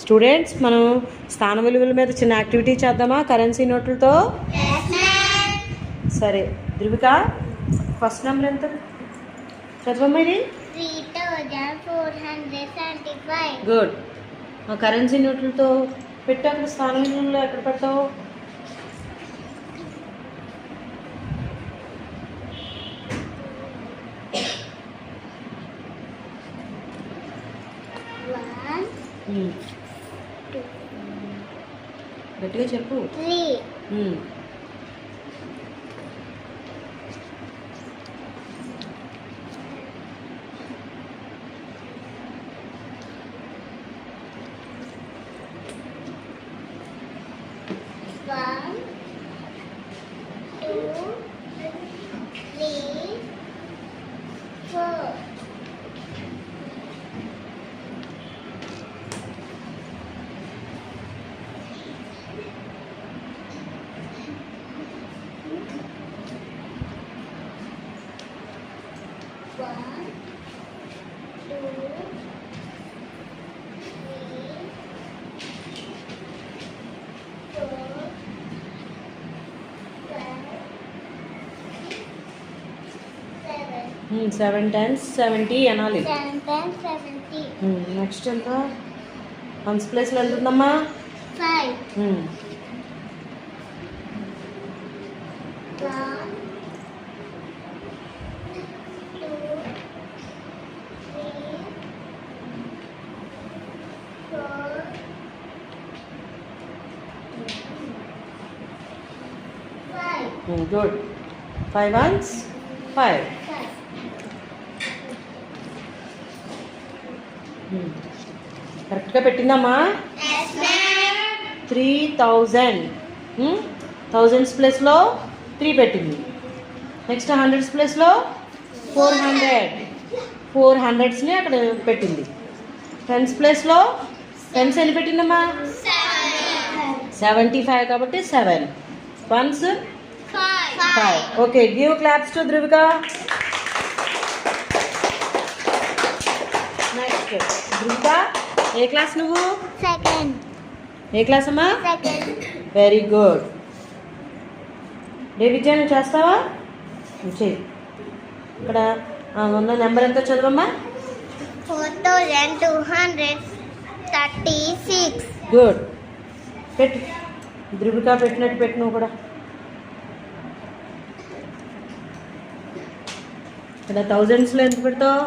Students, మనం స్థాన విలువల మీద చిన్న యాక్టివిటీ చేద్దామా కరెన్సీ నోట్లతో? సరే ధృవిక, ఫస్ట్ నెంబర్ ఎంత చదవమ్మా? ఇది 3475. గుడ్. ఆ కరెన్సీ నోట్లతో పెట్టు. అక్కడ స్థాన విలువలు ఎక్కడ పెడతావు? గట్టిగా చెప్పు. 3. One, two, three, four. One, two, three, 7 times 70 అనాలి. 7 times 70. నెక్స్ట్ ఎంత? వన్స్ ప్లేస్లో ఎంత ఉందమ్మా? 5. 1, 2, 3, 4, 5. గుడ్. 5 ones 5. కరెక్ట్గా పెట్టిందమ్మా? 3000. థౌజండ్స్ ప్లేస్లో 3 పెట్టింది. నెక్స్ట్ హండ్రెడ్స్ ప్లేస్లో 400. 400స్ని అక్కడ పెట్టింది. టెన్స్ ప్లేస్లో టెన్స్ ఎన్ని పెట్టిందమ్మా? 75 కాబట్టి 7 ones 5. Okay, give claps to Dhruvika. Next Dhruvika, ఏ క్లాస్ నువ్వు? Second. ఏ క్లాస్ అమ్మా? Second. Very good. డే విద్య నువ్వు చేస్తావా? చెయ్యి. ఇక్కడ ఉన్న నెంబర్ ఎంత చదవమ్మా? 4236. గుడ్. పెట్టు. ధృవిక పెట్టినట్టు పెట్టు నువ్వు కూడా. ఇక్కడ థౌజండ్స్లో ఎంత పెడతావు?